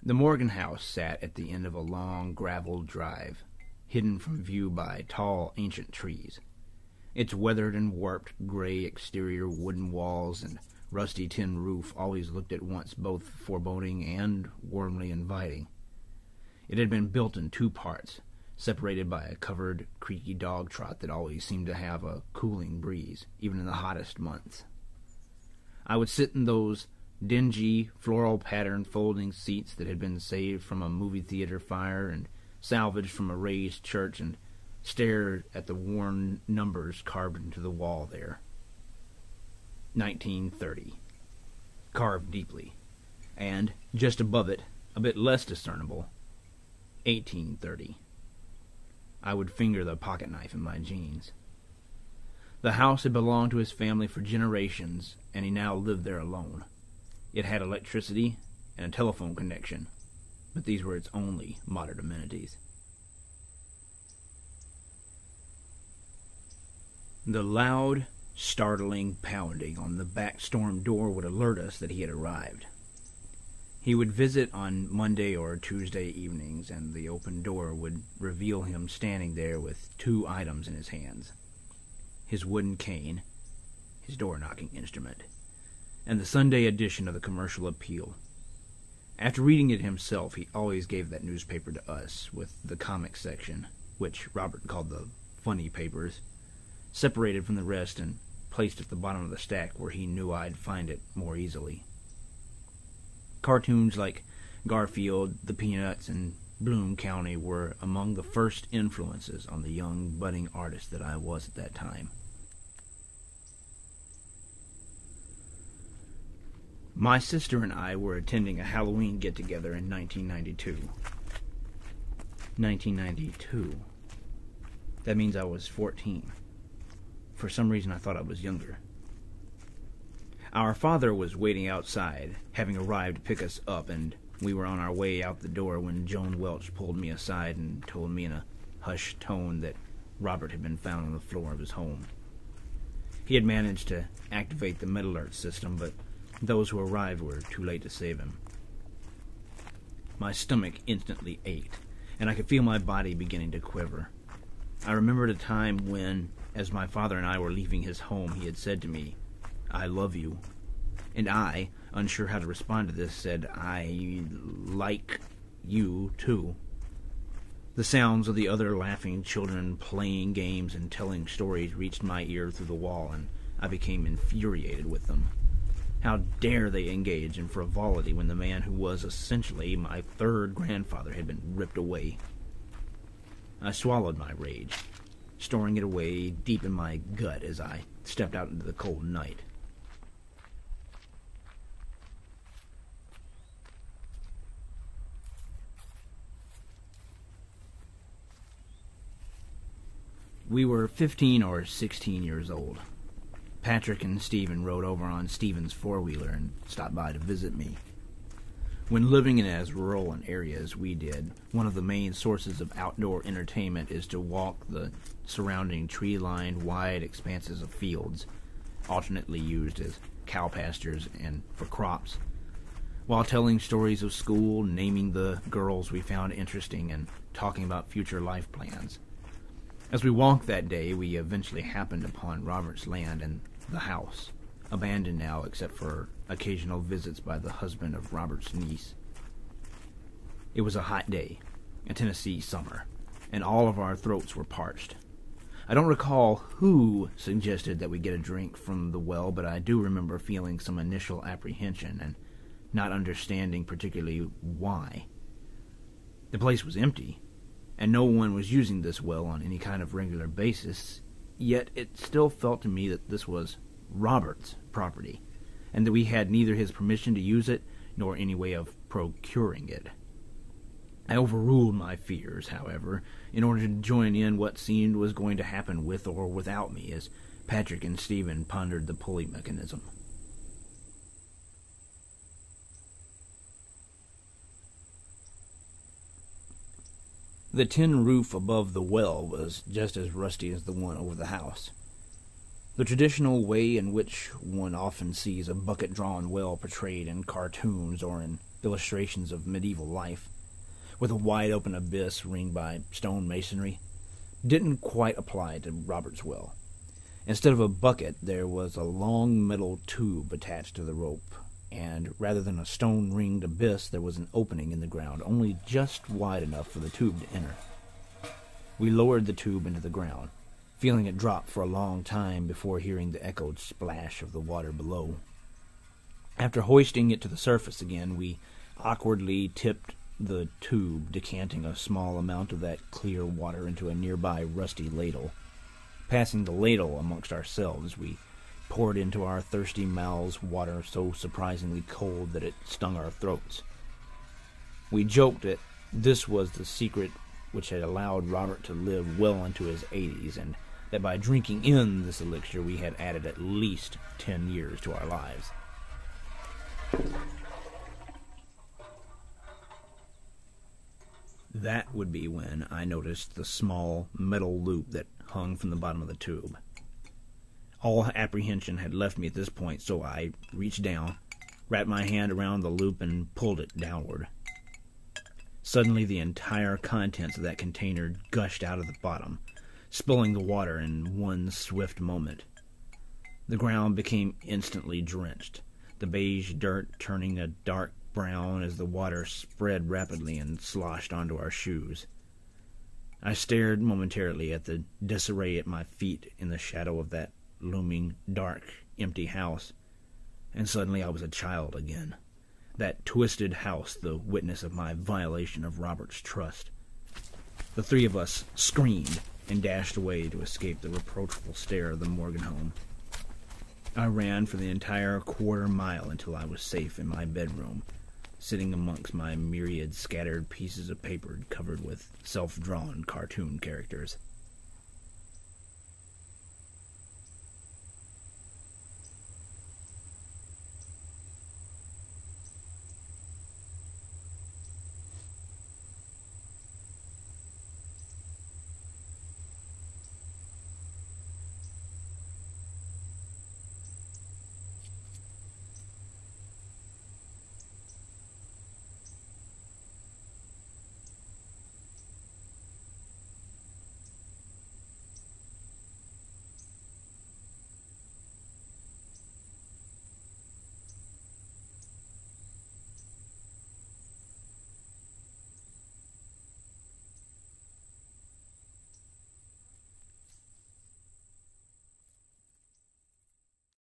The Morgan house sat at the end of a long gravel drive, hidden from view by tall, ancient trees. Its weathered and warped gray exterior, wooden walls, and rusty tin roof always looked at once both foreboding and warmly inviting. It had been built in two parts, separated by a covered, creaky dog trot that always seemed to have a cooling breeze, even in the hottest months. I would sit in those dingy, floral-patterned folding seats that had been saved from a movie theater fire and salvaged from a raised church and stare at the worn numbers carved into the wall there. 1930. Carved deeply. And, just above it, a bit less discernible, 1830. I would finger the pocket knife in my jeans. The house had belonged to his family for generations, and he now lived there alone. It had electricity and a telephone connection, but these were its only modern amenities. The loud, startling pounding on the back storm door would alert us that he had arrived. He would visit on Monday or Tuesday evenings, and the open door would reveal him standing there with two items in his hands: his wooden cane, his door-knocking instrument, and the Sunday edition of the Commercial Appeal. After reading it himself, he always gave that newspaper to us, with the comic section, which Robert called the funny papers, separated from the rest and placed at the bottom of the stack where he knew I'd find it more easily. Cartoons like Garfield, the Peanuts, and Bloom County were among the first influences on the young, budding artist that I was at that time. My sister and I were attending a Halloween get-together in 1992. 1992. That means I was 14. For some reason, I thought I was younger. Our father was waiting outside, having arrived to pick us up, and we were on our way out the door when Joan Welch pulled me aside and told me in a hushed tone that Robert had been found on the floor of his home. He had managed to activate the Med-Alert system, but those who arrived were too late to save him. My stomach instantly ached, and I could feel my body beginning to quiver. I remembered a time when, as my father and I were leaving his home, he had said to me, "I love you." And I, unsure how to respond to this, said, "I like you, too." The sounds of the other laughing children playing games and telling stories reached my ear through the wall, and I became infuriated with them. How dare they engage in frivolity when the man who was essentially my third grandfather had been ripped away? I swallowed my rage, storing it away deep in my gut as I stepped out into the cold night. We were 15 or 16 years old. Patrick and Stephen rode over on Stephen's four-wheeler and stopped by to visit me. When living in as rural an area as we did, one of the main sources of outdoor entertainment is to walk the surrounding tree-lined wide expanses of fields, alternately used as cow pastures and for crops, while telling stories of school, naming the girls we found interesting, and talking about future life plans. As we walked that day, we eventually happened upon Robert's land and the house, abandoned now except for occasional visits by the husband of Robert's niece. It was a hot day, a Tennessee summer, and all of our throats were parched. I don't recall who suggested that we get a drink from the well, but I do remember feeling some initial apprehension and not understanding particularly why. The place was empty, and no one was using this well on any kind of regular basis, yet it still felt to me that this was Robert's property, and that we had neither his permission to use it nor any way of procuring it. I overruled my fears, however, in order to join in what seemed was going to happen with or without me as Patrick and Stephen pondered the pulley mechanism. The tin roof above the well was just as rusty as the one over the house. The traditional way in which one often sees a bucket-drawn well portrayed in cartoons or in illustrations of medieval life, with a wide-open abyss ringed by stone masonry, didn't quite apply to Robert's well. Instead of a bucket, there was a long metal tube attached to the rope, and rather than a stone-ringed abyss, there was an opening in the ground, only just wide enough for the tube to enter. We lowered the tube into the ground, feeling it drop for a long time before hearing the echoed splash of the water below. After hoisting it to the surface again, we awkwardly tipped the tube, decanting a small amount of that clear water into a nearby rusty ladle. Passing the ladle amongst ourselves, we poured into our thirsty mouths water so surprisingly cold that it stung our throats. We joked that this was the secret which had allowed Robert to live well into his 80s, and that by drinking in this elixir we had added at least 10 years to our lives. That would be when I noticed the small metal loop that hung from the bottom of the tube. All apprehension had left me at this point, so I reached down, wrapped my hand around the loop, and pulled it downward. Suddenly the entire contents of that container gushed out of the bottom, spilling the water in one swift moment. The ground became instantly drenched, the beige dirt turning a dark brown as the water spread rapidly and sloshed onto our shoes. I stared momentarily at the disarray at my feet in the shadow of that looming, dark, empty house, and suddenly I was a child again. That twisted house, the witness of my violation of Robert's trust. The three of us screamed and dashed away to escape the reproachful stare of the Morgan home. I ran for the entire quarter-mile until I was safe in my bedroom, sitting amongst my myriad scattered pieces of paper covered with self-drawn cartoon characters.